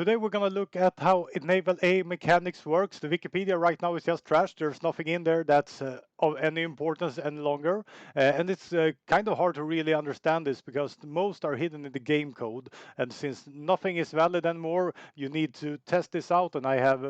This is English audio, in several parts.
Today we're going to look at how Naval AA mechanics works. The Wikipedia right now is just trash. There's nothing in there that's of any importance any longer. And it's kind of hard to really understand this because most are hidden in the game code. And since nothing is valid anymore, you need to test this out. And I have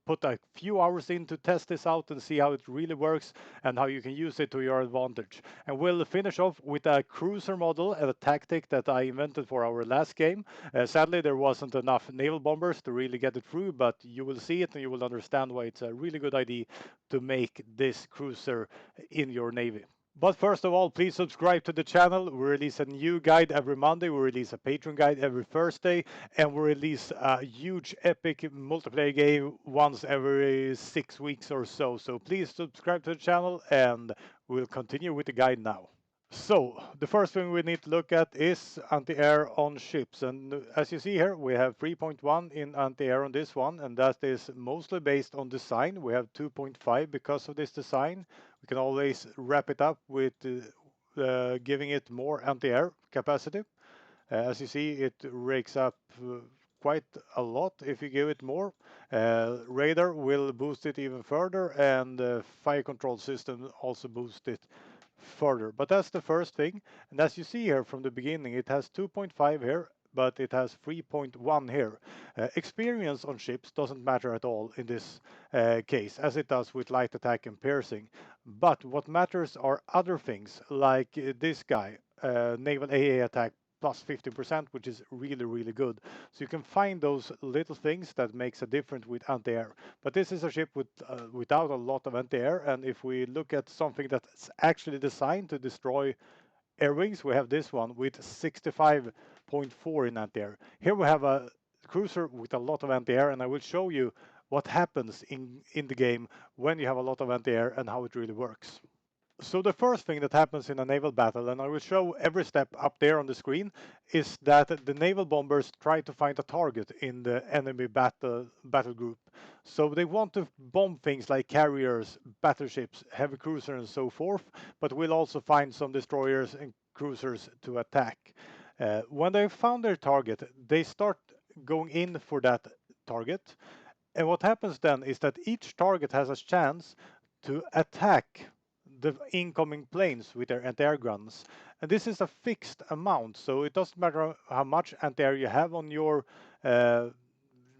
put a few hours in to test this out and see how it really works and how you can use it to your advantage. And we'll finish off with a cruiser model and a tactic that I invented for our last game. Sadly, there wasn't enough naval bombers to really get it through, but you will see it and you will understand why it's a really good idea to make this cruiser in your navy. But first of all, please subscribe to the channel. We release a new guide every Monday, we release a Patreon guide every Thursday, and we release a huge epic multiplayer game once every 6 weeks or so. So please subscribe to the channel and we'll continue with the guide now. So the first thing we need to look at is anti-air on ships, and as you see here we have 3.1 in anti-air on this one, and that is mostly based on design. We have 2.5 because of this design. We can always wrap it up with giving it more anti-air capacity. As you see, it rakes up quite a lot if you give it more. Radar will boost it even further, and fire control system also boost it further. But that's the first thing. And as you see here from the beginning, it has 2.5 here, but it has 3.1 here. Experience on ships doesn't matter at all in this case, as it does with light attack and piercing. But what matters are other things, like this guy, Naval AA attack plus 50%, which is really, really good. So you can find those little things that makes a difference with anti-air. But this is a ship without a lot of anti-air, and if we look at something that's actually designed to destroy air wings, we have this one with 65.4 in anti-air. Here we have a cruiser with a lot of anti-air, and I will show you what happens in the game when you have a lot of anti-air and how it really works. So the first thing that happens in a naval battle, and I will show every step up there on the screen, is that the naval bombers try to find a target in the enemy battle group. So they want to bomb things like carriers, battleships, heavy cruisers, and so forth, but will also find some destroyers and cruisers to attack. When they've found their target, they start going in for that target. And what happens then is that each target has a chance to attack the incoming planes with their anti-air guns. And this is a fixed amount, so it doesn't matter how much anti-air you have on your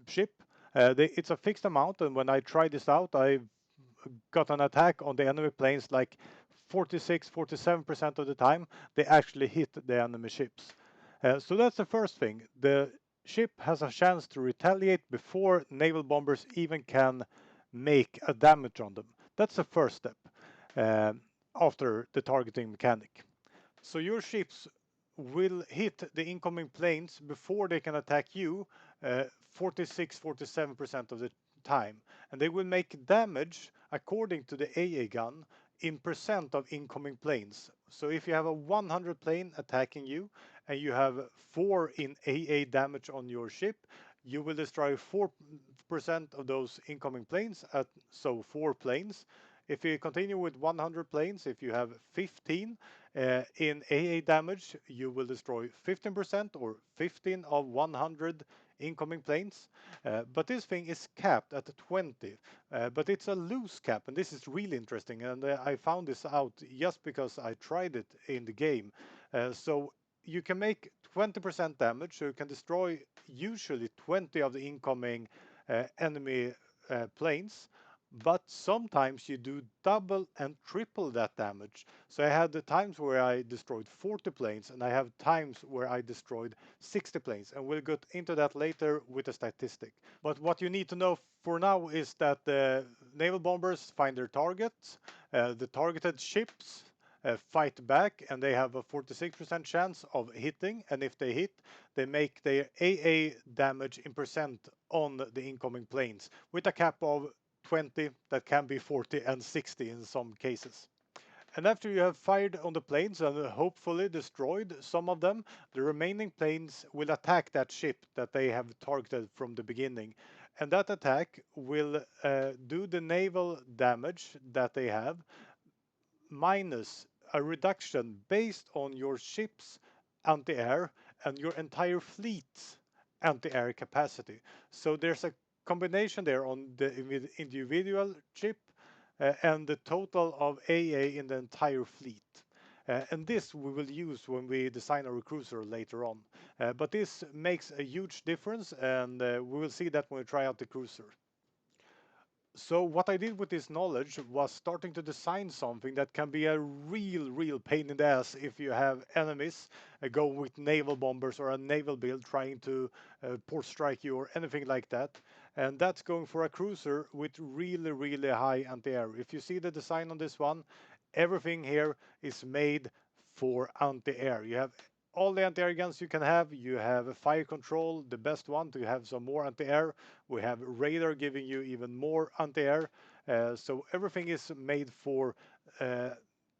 ship. It's a fixed amount, and when I tried this out, I got an attack on the enemy planes like 46-47% of the time. They actually hit the enemy ships. So that's the first thing. The ship has a chance to retaliate before naval bombers even can make a damage on them. That's the first step after the targeting mechanic. So your ships will hit the incoming planes before they can attack you 46-47% of the time, and they will make damage according to the AA gun in percent of incoming planes. So if you have a 100 plane attacking you and you have 4 in AA damage on your ship, you will destroy 4% of those incoming planes, so 4 planes. If you continue with 100 planes, if you have 15 in AA damage, you will destroy 15% or 15 of 100 incoming planes. But this thing is capped at 20, but it's a loose cap, and this is really interesting. And I found this out just because I tried it in the game. So you can make 20% damage, so you can destroy usually 20 of the incoming enemy planes, but sometimes you do double and triple that damage. So I had the times where I destroyed 40 planes, and I have times where I destroyed 60 planes, and we'll get into that later with a statistic. But what you need to know for now is that the naval bombers find their targets, the targeted ships fight back, and they have a 46% chance of hitting, and if they hit, they make their AA damage in percent on the incoming planes with a cap of 20, that can be 40 and 60 in some cases. And after you have fired on the planes and hopefully destroyed some of them, the remaining planes will attack that ship that they have targeted from the beginning. And that attack will do the naval damage that they have minus a reduction based on your ship's anti-air and your entire fleet anti-air capacity. So there's a combination there on the individual chip and the total of AA in the entire fleet. And this we will use when we design our cruiser later on. But this makes a huge difference, and we will see that when we try out the cruiser. So what I did with this knowledge was starting to design something that can be a real pain in the ass if you have enemies go with naval bombers or a naval build trying to port strike you or anything like that. And that's going for a cruiser with really high anti-air. If you see the design on this one, everything here is made for anti-air. You have all the anti-air guns you can have. You have a fire control, the best one to have some more anti-air. We have radar giving you even more anti-air. So everything is made for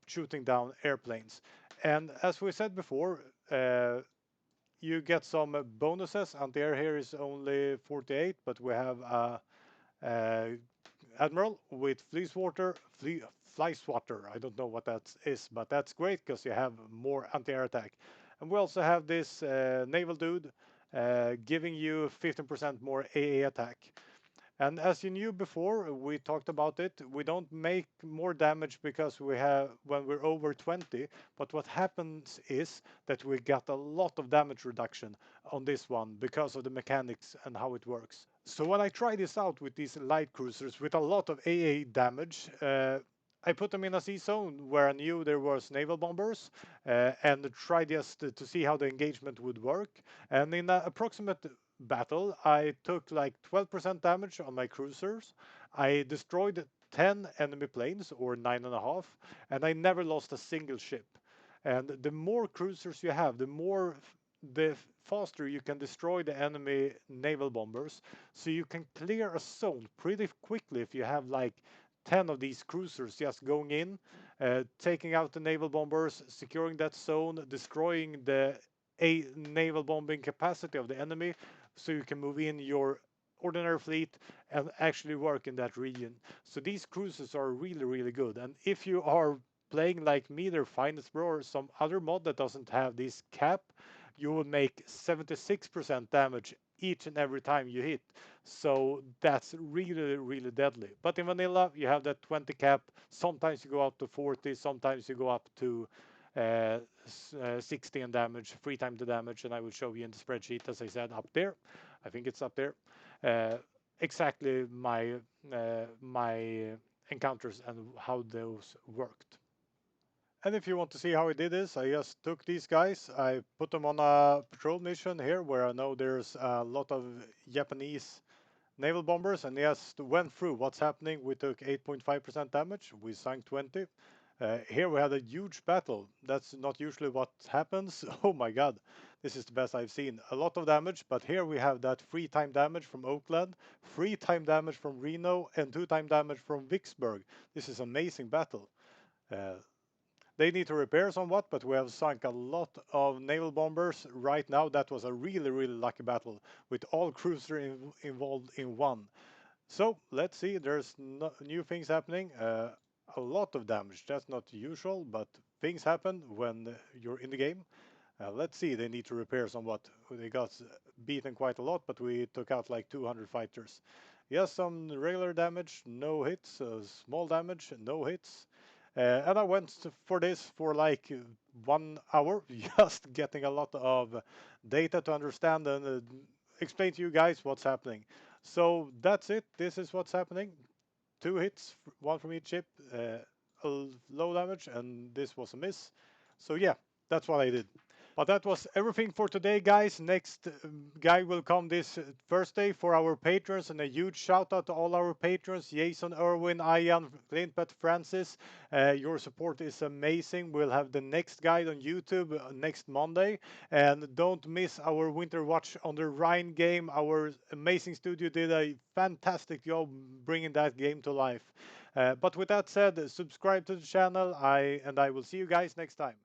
shooting down airplanes. And as we said before, you get some bonuses. Anti-air here is only 48, but we have a Admiral with fly swatter. I don't know what that is, but that's great because you have more anti-air attack. And we also have this naval dude giving you 15% more AA attack. And as you knew before, we talked about it, we don't make more damage because we have when we're over 20, but what happens is that we got a lot of damage reduction on this one because of the mechanics and how it works. So when I tried this out with these light cruisers with a lot of AA damage, I put them in a sea zone where I knew there was naval bombers and tried just to see how the engagement would work. And in an approximate battle, I took like 12% damage on my cruisers. I destroyed 10 enemy planes, or 9.5, and I never lost a single ship. And the more cruisers you have, the faster you can destroy the enemy naval bombers. So you can clear a zone pretty quickly if you have like 10 of these cruisers just going in, taking out the naval bombers, securing that zone, destroying the naval bombing capacity of the enemy, so you can move in your ordinary fleet and actually work in that region. So these cruisers are really good. And if you are playing like me, their finest bro, or some other mod that doesn't have this cap, you will make 76% damage each and every time you hit. So that's really deadly. But in vanilla, you have that 20 cap. Sometimes you go up to 40, sometimes you go up to 60 in damage, 3 times the damage, and I will show you in the spreadsheet, as I said, up there. I think it's up there. Exactly my encounters and how those worked. And if you want to see how I did this, I just took these guys, I put them on a patrol mission here where I know there's a lot of Japanese naval bombers, and just went through what's happening. We took 8.5% damage, we sank 20. Here we had a huge battle. That's not usually what happens. Oh my god, this is the best I've seen. A lot of damage, but here we have that 3-time damage from Oakland, 3-time damage from Reno, and 2-time damage from Vicksburg. This is amazing battle. Uh, they need to repair somewhat, but we have sunk a lot of naval bombers right now. That was a really lucky battle with all cruisers involved in one. So let's see, there's new things happening. A lot of damage, that's not usual, but things happen when you're in the game. Let's see, they need to repair somewhat. They got beaten quite a lot, but we took out like 200 fighters. Yes, some regular damage, no hits, small damage, no hits. And I went for this for like 1 hour, just getting a lot of data to understand and explain to you guys what's happening. So that's it. This is what's happening. 2 hits, one from each ship, low damage, and this was a miss. So yeah, that's what I did. But that was everything for today, guys. Next guy will come this Thursday for our patrons, and a huge shout out to all our patrons: Jason, Erwin, Ian, Clintbeth, Francis. Your support is amazing. We'll have the next guide on YouTube next Monday, and don't miss our Winter Watch on the Rhine game. Our amazing studio did a fantastic job bringing that game to life. But with that said, subscribe to the channel. I will see you guys next time.